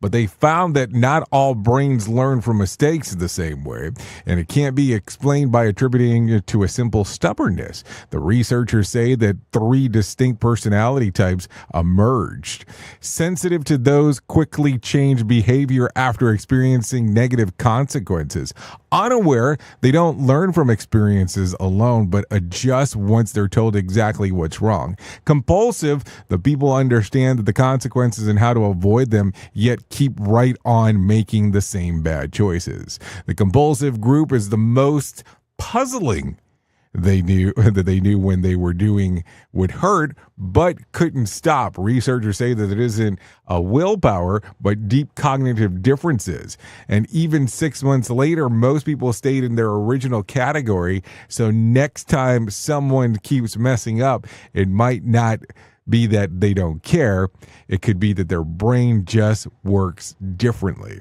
but they found that not all brains learn from mistakes the same way, and it can't be explained by attributing it to a simple stubbornness. The researchers say that 3 distinct personality types emerged. Sensitive to those quickly change behavior after experiencing negative consequences. Unaware, they don't learn from experiences alone, but adjust once they're told exactly what's wrong. Compulsive, the people understand that the consequences and how to avoid them, yet keep right on making the same bad choices. The compulsive group is the most puzzling. They knew when they were doing would hurt, but couldn't stop. Researchers say that it isn't a willpower, but deep cognitive differences. And even 6 months later, most people stayed in their original category. So next time someone keeps messing up, it might not be that they don't care. It could be that their brain just works differently.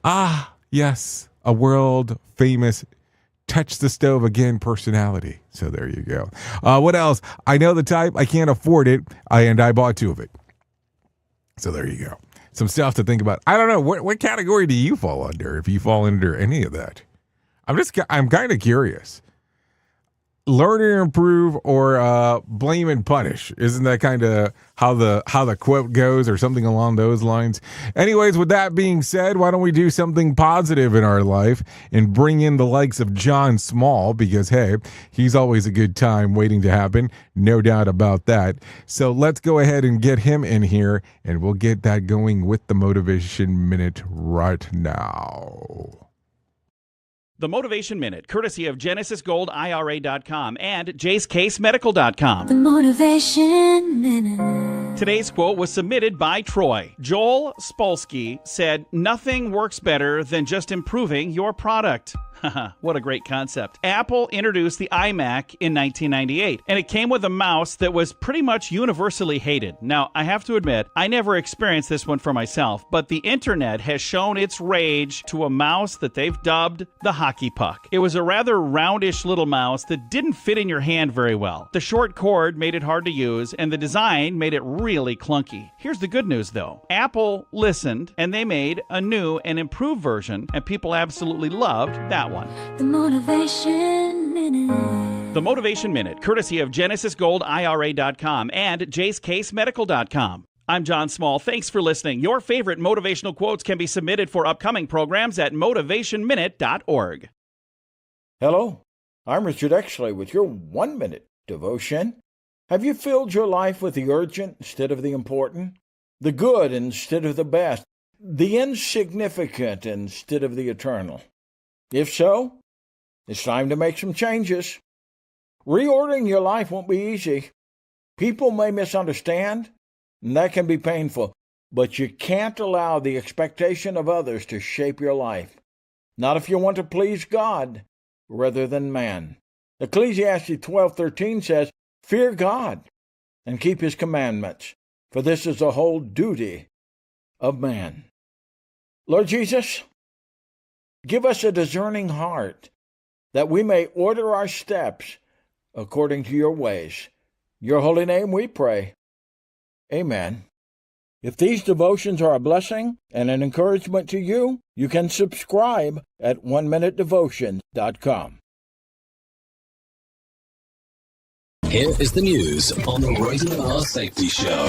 Ah, yes, a world famous touch the stove again personality. So there you go. What else? I know the type. I can't afford it. And I bought 2 of it. So there you go. Some stuff to think about. I don't know. What category do you fall under, if you fall under any of that? I'm kind of curious. Learn and improve, or blame and punish. Isn't that kind of how the quote goes, or something along those lines? Anyways, with that being said, why don't we do something positive in our life and bring in the likes of John Small, because hey, he's always a good time waiting to happen, no doubt about that. So let's go ahead and get him in here, and we'll get that going with the Motivation Minute right now. The Motivation Minute, courtesy of GenesisGoldIRA.com and JaceCaseMedical.com. The Motivation Minute. Today's quote was submitted by Troy. Joel Spolsky said, "Nothing works better than just improving your product." What a great concept. Apple introduced the iMac in 1998, and it came with a mouse that was pretty much universally hated. Now, I have to admit, I never experienced this one for myself, but the internet has shown its rage to a mouse that they've dubbed the hockey puck. It was a rather roundish little mouse that didn't fit in your hand very well. The short cord made it hard to use, and the design made it really clunky. Here's the good news, though. Apple listened, and they made a new and improved version, and people absolutely loved that one. The Motivation Minute. The Motivation Minute, courtesy of GenesisGoldIRA.com and JaceCaseMedical.com. I'm John Small. Thanks for listening. Your favorite motivational quotes can be submitted for upcoming programs at motivationminute.org. Hello, I'm Richard Exley with your 1-minute devotion. Have you filled your life with the urgent instead of the important, the good instead of the best, the insignificant instead of the eternal? If so, it's time to make some changes. Reordering your life won't be easy. People may misunderstand, and that can be painful, but you can't allow the expectation of others to shape your life. Not if you want to please God rather than man. Ecclesiastes 12:13 says, "Fear God and keep his commandments, for this is the whole duty of man." Lord Jesus, give us a discerning heart, that we may order our steps according to your ways. Your holy name we pray. Amen. If these devotions are a blessing and an encouragement to you, you can subscribe at oneminutedevotion.com. Here is the news on the Rated R Safety Show.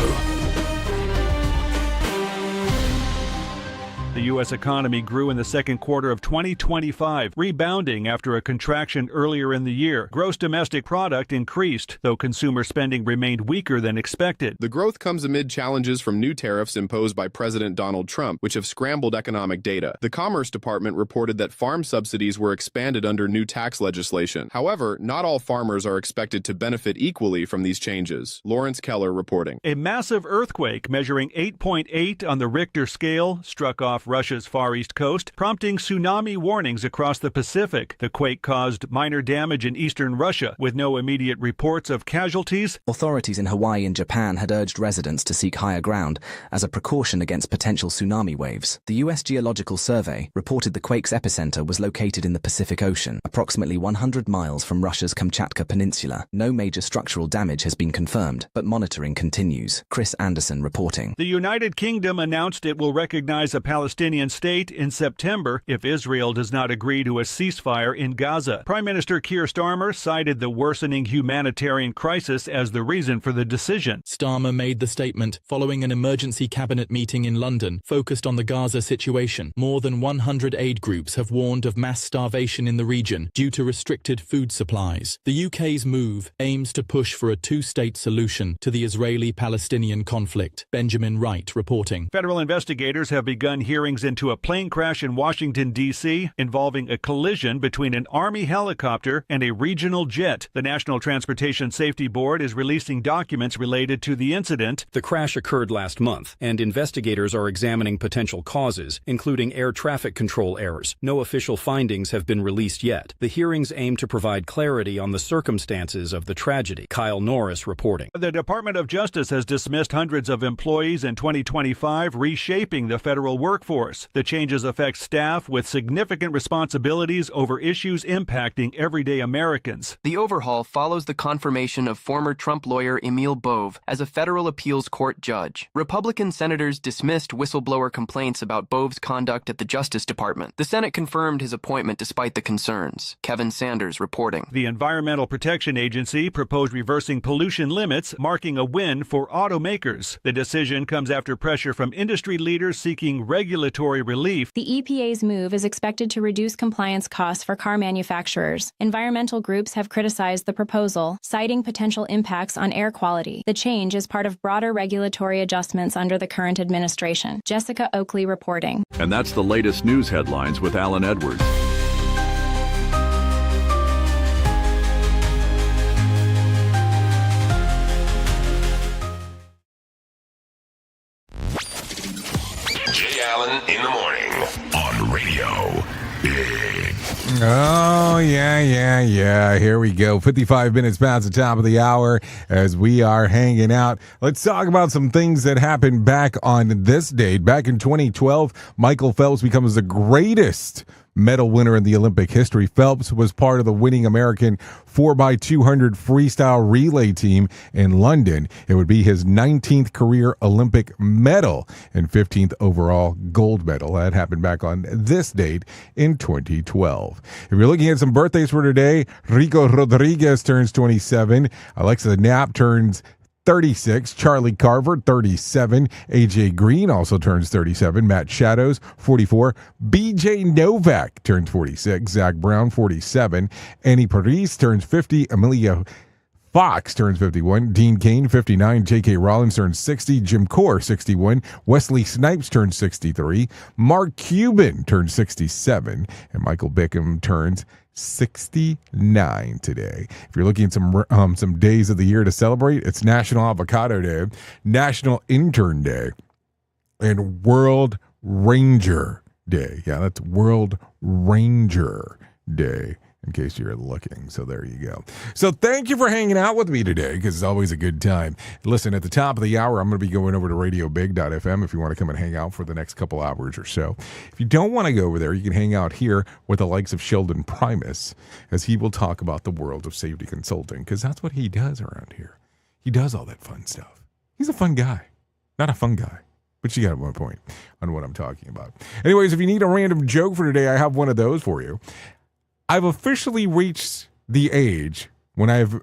The U.S. economy grew in the second quarter of 2025, rebounding after a contraction earlier in the year. Gross domestic product increased, though consumer spending remained weaker than expected. The growth comes amid challenges from new tariffs imposed by President Donald Trump, which have scrambled economic data. The Commerce Department reported that farm subsidies were expanded under new tax legislation. However, not all farmers are expected to benefit equally from these changes. Lawrence Keller reporting. A massive earthquake measuring 8.8 on the Richter scale struck off off Russia's Far East coast, prompting tsunami warnings across the Pacific. The quake caused minor damage in eastern Russia, with no immediate reports of casualties. Authorities in Hawaii and Japan had urged residents to seek higher ground as a precaution against potential tsunami waves. The U.S. Geological Survey reported the quake's epicenter was located in the Pacific Ocean, approximately 100 miles from Russia's Kamchatka Peninsula. No major structural damage has been confirmed, but monitoring continues. Chris Anderson reporting. The United Kingdom announced it will recognize a Palestinian state in September if Israel does not agree to a ceasefire in Gaza. Prime Minister Keir Starmer cited the worsening humanitarian crisis as the reason for the decision. Starmer made the statement following an emergency cabinet meeting in London focused on the Gaza situation. More than 100 aid groups have warned of mass starvation in the region due to restricted food supplies. The UK's move aims to push for a two-state solution to the Israeli-Palestinian conflict. Benjamin Wright reporting. Federal investigators have begun hearings into a plane crash in Washington, D.C. involving a collision between an Army helicopter and a regional jet. The National Transportation Safety Board is releasing documents related to the incident. The crash occurred last month, and investigators are examining potential causes, including air traffic control errors. No official findings have been released yet. The hearings aim to provide clarity on the circumstances of the tragedy. Kyle Norris reporting. The Department of Justice has dismissed hundreds of employees in 2025, reshaping the federal workforce. The changes affect staff with significant responsibilities over issues impacting everyday Americans. The overhaul follows the confirmation of former Trump lawyer Emil Bove as a federal appeals court judge. Republican senators dismissed whistleblower complaints about Bove's conduct at the Justice Department. The Senate confirmed his appointment despite the concerns. Kevin Sanders reporting. The Environmental Protection Agency proposed reversing pollution limits, marking a win for automakers. The decision comes after pressure from industry leaders seeking regulatory relief. The EPA's move is expected to reduce compliance costs for car manufacturers. Environmental groups have criticized the proposal, citing potential impacts on air quality. The change is part of broader regulatory adjustments under the current administration. Jessica Oakley reporting. And that's the latest news headlines with Alan Edwards. Jay Allen in the morning on Radio Big. Oh, yeah. Here we go. 55 minutes past the top of the hour as we are hanging out. Let's talk about some things that happened back on this date. Back in 2012, Michael Phelps becomes the greatest medal winner in the Olympic history. Phelps was part of the winning American 4x200 freestyle relay team in London. It would be his 19th career Olympic medal and 15th overall gold medal. That happened back on this date in 2012. If you're looking at some birthdays for today, Rico Rodriguez turns 27. Alexa Knapp turns 36, Charlie Carver, 37, AJ Green also turns 37, Matt Shadows, 44, BJ Novak turns 46, Zach Brown, 47, Annie Paris turns 50, Amelia Fox turns 51, Dean Cain, 59, J.K. Rollins turns 60, Jim Core, 61, Wesley Snipes turns 63, Mark Cuban turns 67, and Michael Bickham turns 69 today. If you're looking at some days of the year to celebrate, it's National Avocado Day, National Intern Day, and World Ranger Day. Yeah, that's World Ranger Day, in case you're looking. So there you go. So thank you for hanging out with me today, because it's always a good time. Listen, at the top of the hour, I'm going to be going over to radiobig.fm if you want to come and hang out for the next couple hours or so. If you don't want to go over there, you can hang out here with the likes of Sheldon Primus, as he will talk about the world of safety consulting, because that's what he does around here. He does all that fun stuff. He's a fun guy. Not a fun guy, but you got one point on what I'm talking about. Anyways, if you need a random joke for today, I have one of those for you. I've officially reached the age when I've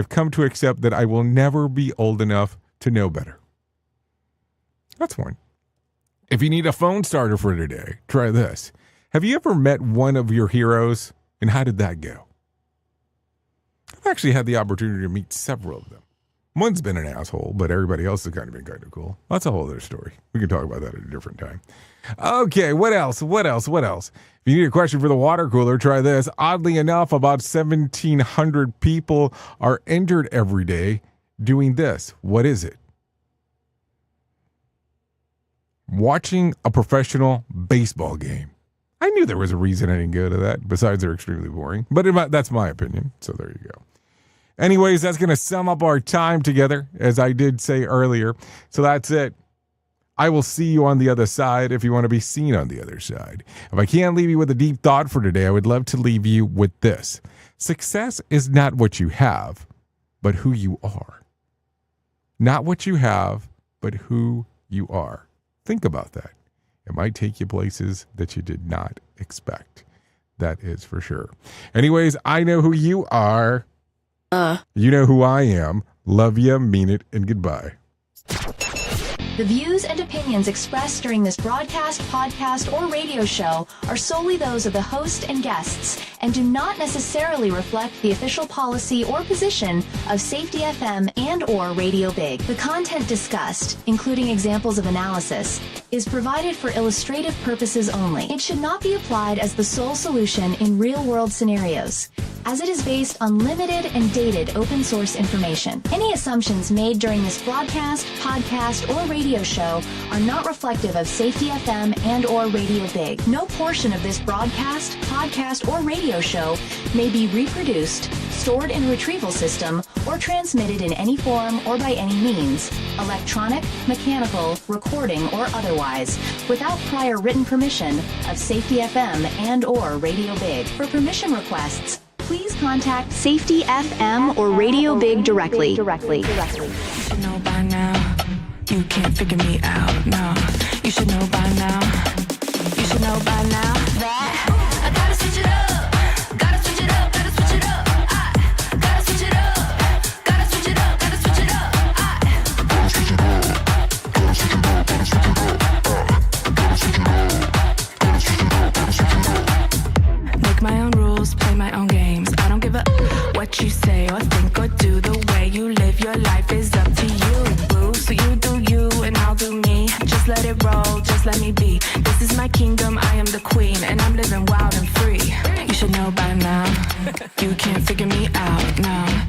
come to accept that I will never be old enough to know better. That's one. If you need a phone starter for today, try this. Have you ever met one of your heroes, and how did that go? I've actually had the opportunity to meet several of them. One's been an asshole, but everybody else has kind of been kind of cool. That's a whole other story. We can talk about that at a different time. Okay, what else? If you need a question for the water cooler, try this. Oddly enough, about 1,700 people are entered every day doing this. What is it? watching a professional baseball game. I knew there was a reason I didn't go to that, besides they're extremely boring. But that's my opinion, so there you go. Anyways, that's going to sum up our time together, as I did say earlier. So that's it. I will see you on the other side if you want to be seen on the other side. If I can't leave you with a deep thought for today, I would love to leave you with this. Success is not what you have, but who you are. Not what you have, but who you are. Think about that. It might take you places that you did not expect. That is for sure. Anyways, I know who you are. You know who I am. Love you, mean it, and goodbye. The views and opinions expressed during this broadcast, podcast, or radio show are solely those of the host and guests and do not necessarily reflect the official policy or position of Safety FM and or Radio Big. The content discussed, including examples of analysis, is provided for illustrative purposes only. It should not be applied as the sole solution in real-world scenarios, as it is based on limited and dated open source information. Any assumptions made during this broadcast, podcast, or radio show are not reflective of Safety FM and or Radio Big. No portion of this broadcast, podcast, or radio show may be reproduced, stored in a retrieval system, or transmitted in any form or by any means, electronic, mechanical, recording, or otherwise, without prior written permission of Safety FM and or Radio Big. For permission requests, please contact Safety FM or Radio Big directly. You should know by now. You can't figure me out, no. You should know by now. You should know by now that I gotta switch it up. Gotta switch it up, gotta switch it up. I gotta switch it up. Gotta switch it up, gotta switch it up. I gotta switch it up. Gotta switch it up, gotta switch it up. Gotta switch it up. Gotta switch it up, gotta switch it up. Make my own rules, play my own games. I don't give a what you say or think or do. The way you live your life is up to you, boo. So you do you and I'll do me. Just let it roll, just let me be. This is my kingdom, I am the queen, and I'm living wild and free. You should know by now. You can't figure me out, no.